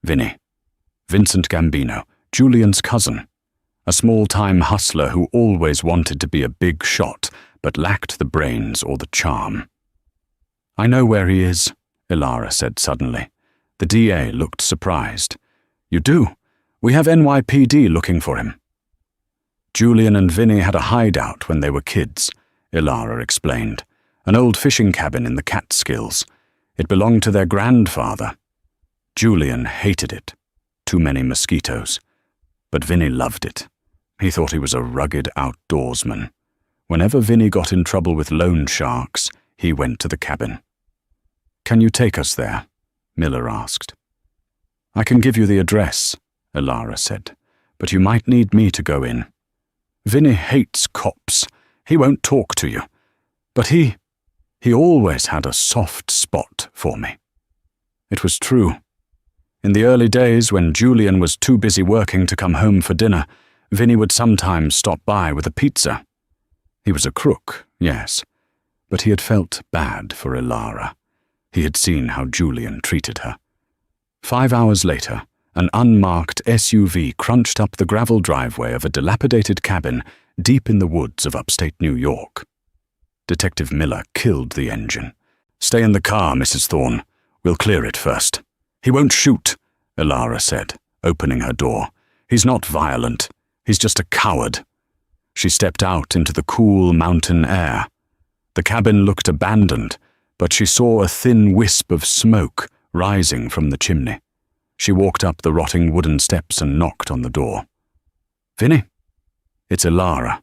Speaker 1: "Vinny. Vincent Gambino, Julian's cousin. A small-time hustler who always wanted to be a big shot, but lacked the brains or the charm." "I know where he is," Ilara said suddenly. The DA looked surprised. "You do? We have NYPD looking for him." "Julian and Vinny had a hideout when they were kids," Ilara explained. "An old fishing cabin in the Catskills. It belonged to their grandfather. Julian hated it. Too many mosquitoes. But Vinny loved it. He thought he was a rugged outdoorsman. Whenever Vinny got in trouble with loan sharks, he went to the cabin." "Can you take us there?" Miller asked. "I can give you the address," Ilara said, "but you might need me to go in. Vinny hates cops. He won't talk to you. But he always had a soft spot for me." It was true. In the early days, when Julian was too busy working to come home for dinner, Vinny would sometimes stop by with a pizza. He was a crook, yes, but he had felt bad for Ilara. He had seen how Julian treated her. 5 hours later, an unmarked SUV crunched up the gravel driveway of a dilapidated cabin deep in the woods of upstate New York. Detective Miller killed the engine. "Stay in the car, Mrs. Thorne. We'll clear it first." "He won't shoot," Ilara said, opening her door. "He's not violent. He's just a coward." She stepped out into the cool mountain air. The cabin looked abandoned, but she saw a thin wisp of smoke rising from the chimney. She walked up the rotting wooden steps and knocked on the door. "Vinny?" "It's Ilara."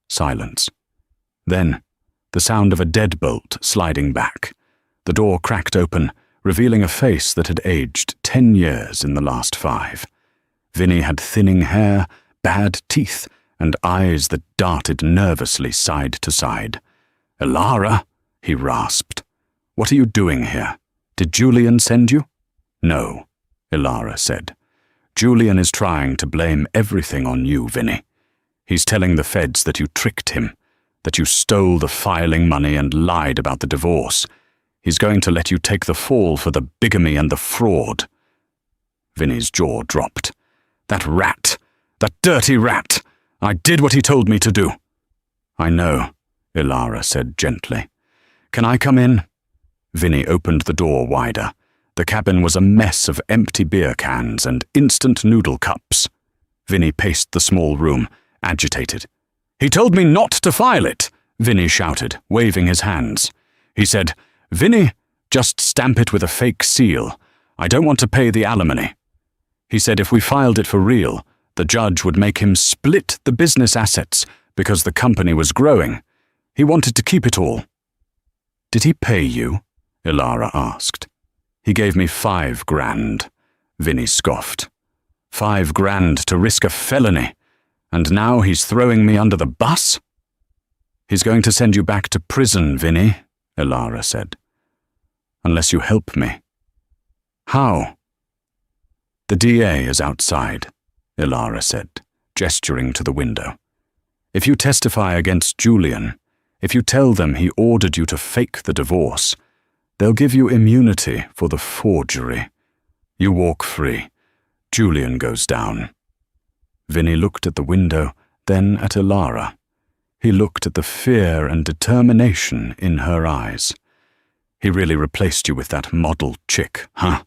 Speaker 1: Silence. Then, the sound of a deadbolt sliding back. The door cracked open, revealing a face that had aged 10 years in the last 5. Vinny had thinning hair, bad teeth, and eyes that darted nervously side to side. "Ilara," he rasped. "What are you doing here? Did Julian send you?" "No," Ilara said. "Julian is trying to blame everything on you, Vinny. He's telling the feds that you tricked him, that you stole the filing money and lied about the divorce. He's going to let you take the fall for the bigamy and the fraud." Vinny's jaw dropped. "That rat! That dirty rat! I did what he told me to do." "I know," Ilara said gently. "Can I come in?" Vinny opened the door wider. The cabin was a mess of empty beer cans and instant noodle cups. Vinny paced the small room, agitated. "He told me not to file it," Vinny shouted, waving his hands. He said, "Vinny, Just stamp it with a fake seal. I don't want to pay the alimony. He said if we filed it for real, the judge would make him split the business assets because the company was growing. He wanted to keep it all. Did he pay you? Ilara asked. He gave me $5,000, Vinny scoffed. $5,000 to risk a felony, and now he's throwing me under the bus? He's going to send you back to prison, Vinny, Ilara said. Unless you help me. How? The DA is outside, Ilara said, gesturing to the window. If you testify against Julian, if you tell them he ordered you to fake the divorce, they'll give you immunity for the forgery. You walk free. Julian goes down. Vinny looked at the window, then at Ilara. He looked at the fear and determination in her eyes. He really replaced you with that model chick, huh?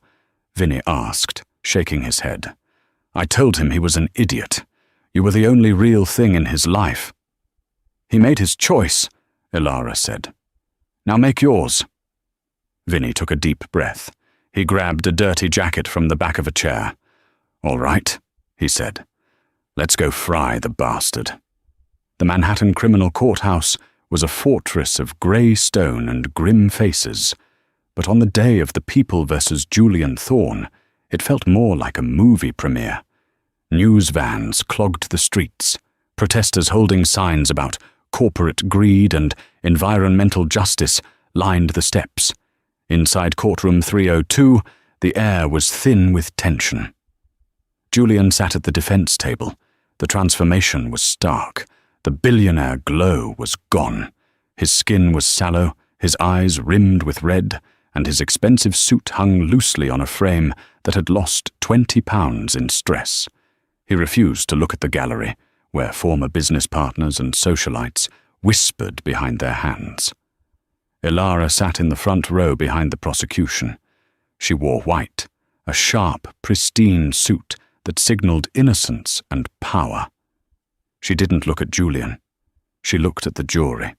Speaker 1: Vinny asked, shaking his head. I told him he was an idiot. You were the only real thing in his life. He made his choice, Ilara said. Now make yours. Vinny took a deep breath. He grabbed a dirty jacket from the back of a chair. All right, he said. Let's go fry the bastard. The Manhattan Criminal Courthouse was a fortress of grey stone and grim faces, but on the day of the People versus Julian Thorne, it felt more like a movie premiere. News vans clogged the streets, protesters holding signs about corporate greed and environmental justice lined the steps. Inside courtroom 302, the air was thin with tension. Julian sat at the defense table. The transformation was stark. The billionaire glow was gone. His skin was sallow, his eyes rimmed with red, and his expensive suit hung loosely on a frame that had lost 20 pounds in stress. He refused to look at the gallery, where former business partners and socialites whispered behind their hands. Ilara sat in the front row behind the prosecution. She wore white, a sharp, pristine suit that signaled innocence and power. She didn't look at Julian. She looked at the jury.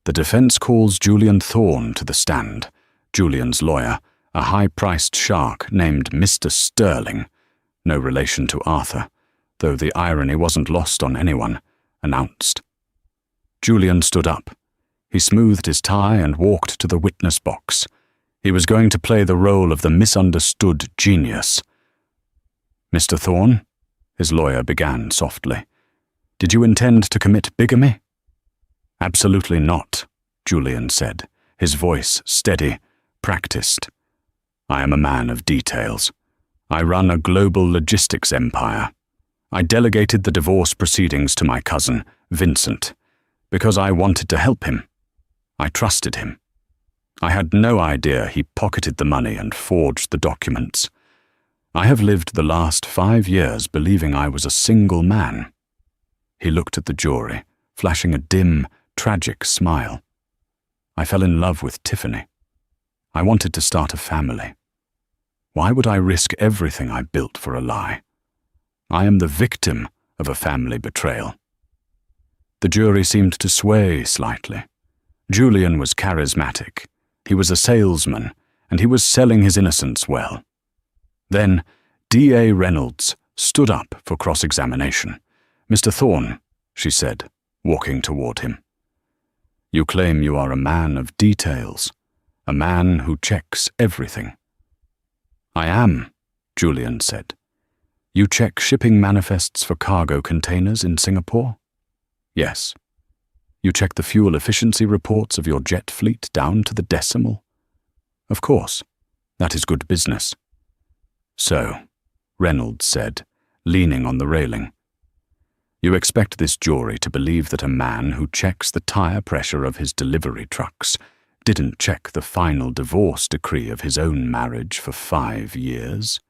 Speaker 1: The defense calls Julian Thorne to the stand. Julian's lawyer, a high-priced shark named Mr. Sterling, no relation to Arthur, though the irony wasn't lost on anyone, announced. Julian stood up. He smoothed his tie and walked to the witness box. He was going to play the role of the misunderstood genius. Mr. Thorne, his lawyer began softly, did you intend to commit bigamy? Absolutely not, Julian said, his voice steady, practiced. I am a man of details. I run a global logistics empire. I delegated the divorce proceedings to my cousin, Vincent, because I wanted to help him. I trusted him. I had no idea he pocketed the money and forged the documents. I have lived the last 5 years believing I was a single man. He looked at the jury, flashing a dim, tragic smile. I fell in love with Tiffany. I wanted to start a family. Why would I risk everything I built for a lie? I am the victim of a family betrayal. The jury seemed to sway slightly. Julian was charismatic. He was a salesman, and he was selling his innocence well. Then, D.A. Reynolds stood up for cross-examination. Mr. Thorne, she said, walking toward him. You claim you are a man of details, a man who checks everything. I am, Julian said. You check shipping manifests for cargo containers in Singapore? Yes. You check the fuel efficiency reports of your jet fleet down to the decimal? Of course. That is good business. So, Reynolds said, leaning on the railing. You expect this jury to believe that a man who checks the tire pressure of his delivery trucks didn't check the final divorce decree of his own marriage for 5 years?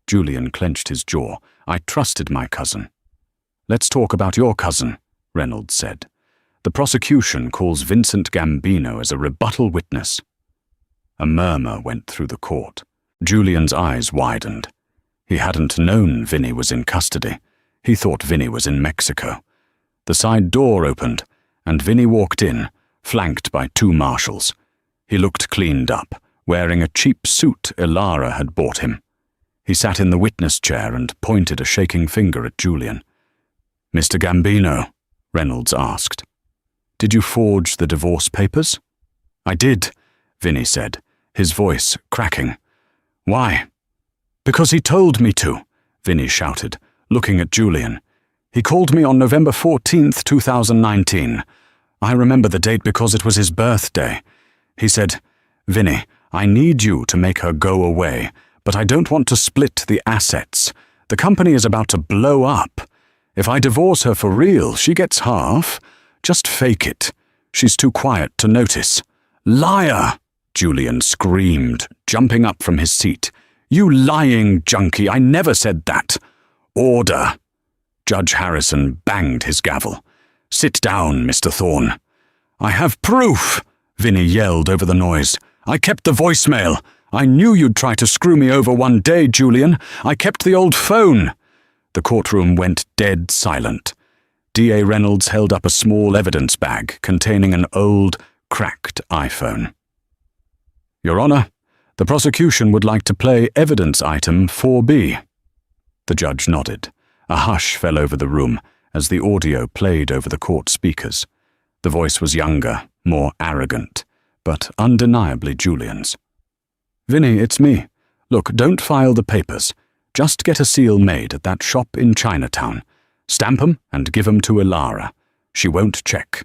Speaker 1: Julian clenched his jaw. I trusted my cousin. Let's talk about your cousin, Reynolds said. The prosecution calls Vincent Gambino as a rebuttal witness. A murmur went through the court. Julian's eyes widened. He hadn't known Vinny was in custody. He thought Vinny was in Mexico. The side door opened, and Vinny walked in, flanked by 2 marshals. He looked cleaned up, wearing a cheap suit Ilara had bought him. He sat in the witness chair and pointed a shaking finger at Julian. "Mr. Gambino," Reynolds asked, "did you forge the divorce papers?" "I did," Vinny said, his voice cracking. "Why?" "Because he told me to," Vinny shouted, looking at Julian. "He called me on November 14th, 2019. I remember the date because it was his birthday. He said, 'Vinny, I need you to make her go away, but I don't want to split the assets. The company is about to blow up. If I divorce her for real, she gets half. Just fake it. She's too quiet to notice.'" "Liar!" Julian screamed, jumping up from his seat. "You lying junkie, I never said that." "Order!" Judge Harrison banged his gavel. "Sit down, Mr. Thorne." "I have proof!" Vinny yelled over the noise. "I kept the voicemail. I knew you'd try to screw me over one day, Julian. I kept the old phone." The courtroom went dead silent. D.A. Reynolds held up a small evidence bag containing an old, cracked iPhone. "Your Honor, the prosecution would like to play evidence item 4B. The judge nodded. A hush fell over the room as the audio played over the court speakers. The voice was younger, more arrogant, but undeniably Julian's. "Vinny, it's me. Look, don't file the papers. Just get a seal made at that shop in Chinatown. Stamp 'em and give 'em to Ilara. She won't check.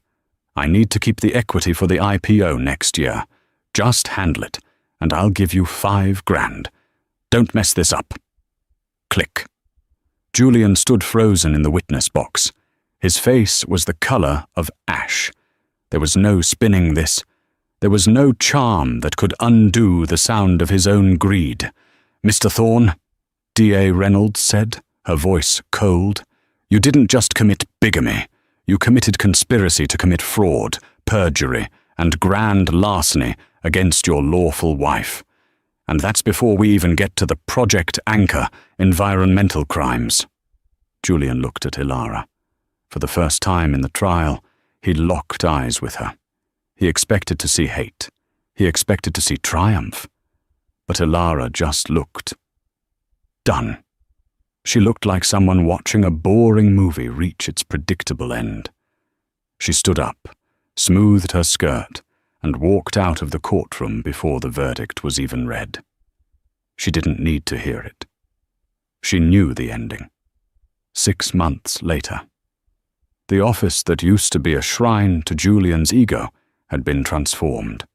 Speaker 1: I need to keep the equity for the IPO next year. Just handle it, and I'll give you $5,000. Don't mess this up." Click. Julian stood frozen in the witness box. His face was the color of ash. There was no spinning this. There was no charm that could undo the sound of his own greed. "Mr. Thorne," D.A. Reynolds said, her voice cold, "you didn't just commit bigamy. You committed conspiracy to commit fraud, perjury, and grand larceny against your lawful wife. And that's before we even get to the Project Anchor environmental crimes." Julian looked at Ilara. For the first time in the trial, he locked eyes with her. He expected to see hate. He expected to see triumph. But Ilara just looked done. She looked like someone watching a boring movie reach its predictable end. She stood up, smoothed her skirt, and walked out of the courtroom before the verdict was even read. She didn't need to hear it. She knew the ending. 6 months later. The office that used to be a shrine to Julian's ego had been transformed.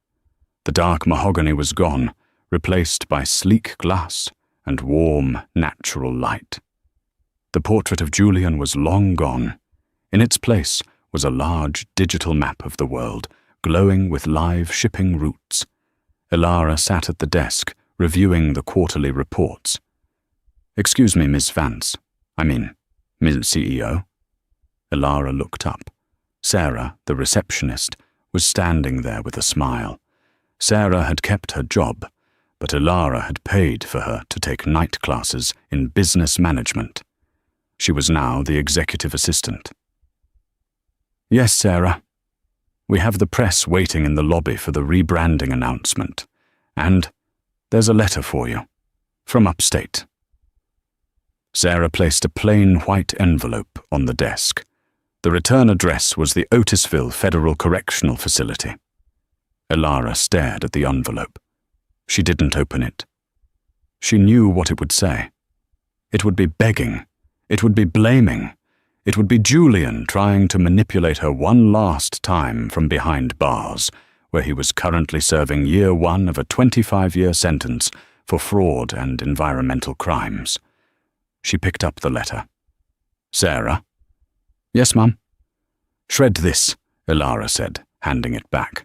Speaker 1: The dark mahogany was gone, replaced by sleek glass and warm, natural light. The portrait of Julian was long gone. In its place was a large digital map of the world, glowing with live shipping routes. Ilara sat at the desk, reviewing the quarterly reports. "Excuse me, Miss Vance. Ms. CEO." Ilara looked up. Sarah, the receptionist, was standing there with a smile. Sarah had kept her job, but Ilara had paid for her to take night classes in business management. She was now the executive assistant. "Yes, Sarah. We have the press waiting in the lobby for the rebranding announcement. And there's a letter for you. From upstate." Sarah placed a plain white envelope on the desk. The return address was the Otisville Federal Correctional Facility. Ilara stared at the envelope. She didn't open it. She knew what it would say. It would be begging. It would be blaming. It would be Julian trying to manipulate her one last time from behind bars, where he was currently serving year 1 of a 25-year sentence for fraud and environmental crimes. She picked up the letter. "Sarah?" "Yes, Mum." "Shred this," Ilara said, handing it back.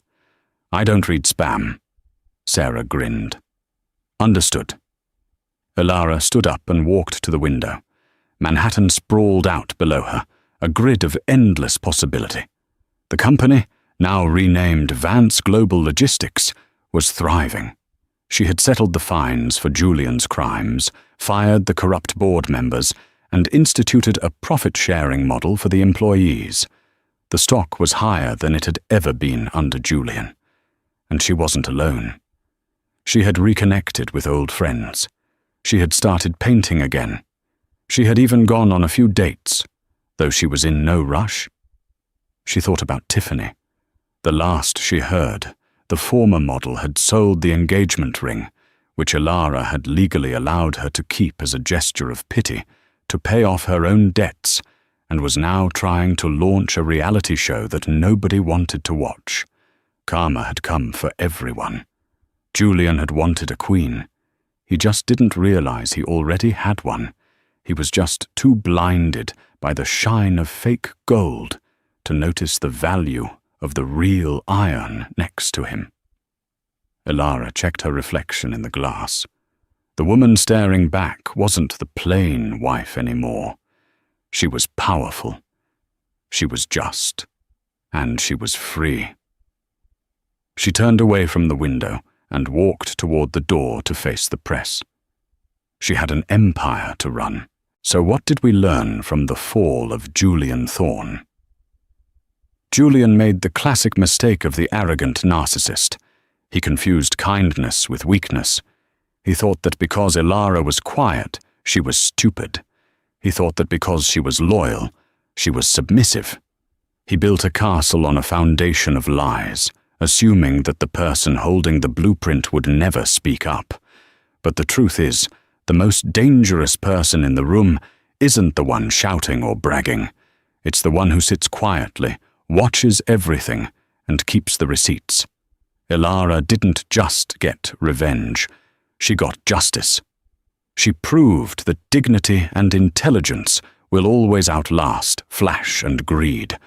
Speaker 1: "I don't read spam." Sarah grinned. "Understood." Ilara stood up and walked to the window. Manhattan sprawled out below her, a grid of endless possibility. The company, now renamed Vance Global Logistics, was thriving. She had settled the fines for Julian's crimes, fired the corrupt board members, and instituted a profit-sharing model for the employees. The stock was higher than it had ever been under Julian. And she wasn't alone. She had reconnected with old friends. She had started painting again. She had even gone on a few dates, though she was in no rush. She thought about Tiffany. The last she heard, the former model had sold the engagement ring, which Ilara had legally allowed her to keep as a gesture of pity, to pay off her own debts, and was now trying to launch a reality show that nobody wanted to watch. Karma had come for everyone. Julian had wanted a queen. He just didn't realize he already had one. He was just too blinded by the shine of fake gold to notice the value of the real iron next to him. Ilara checked her reflection in the glass. The woman staring back wasn't the plain wife anymore. She was powerful. She was just. And she was free. She turned away from the window and walked toward the door to face the press. She had an empire to run. So what did we learn from the fall of Julian Thorne? Julian made the classic mistake of the arrogant narcissist. He confused kindness with weakness. He thought that because Ilara was quiet, she was stupid. He thought that because she was loyal, she was submissive. He built a castle on a foundation of lies, assuming that the person holding the blueprint would never speak up. But the truth is, the most dangerous person in the room isn't the one shouting or bragging. It's the one who sits quietly, watches everything, and keeps the receipts. Ilara didn't just get revenge. She got justice. She proved that dignity and intelligence will always outlast flash and greed.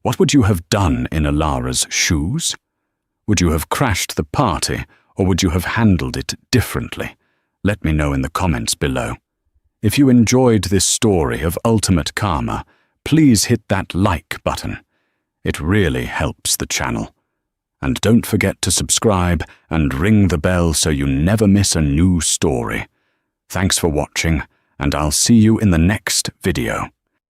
Speaker 1: What would you have done in Ilara's shoes? Would you have crashed the party, or would you have handled it differently? Let me know in the comments below. If you enjoyed this story of ultimate karma, please hit that like button. It really helps the channel. And don't forget to subscribe and ring the bell so you never miss a new story. Thanks for watching, and I'll see you in the next video.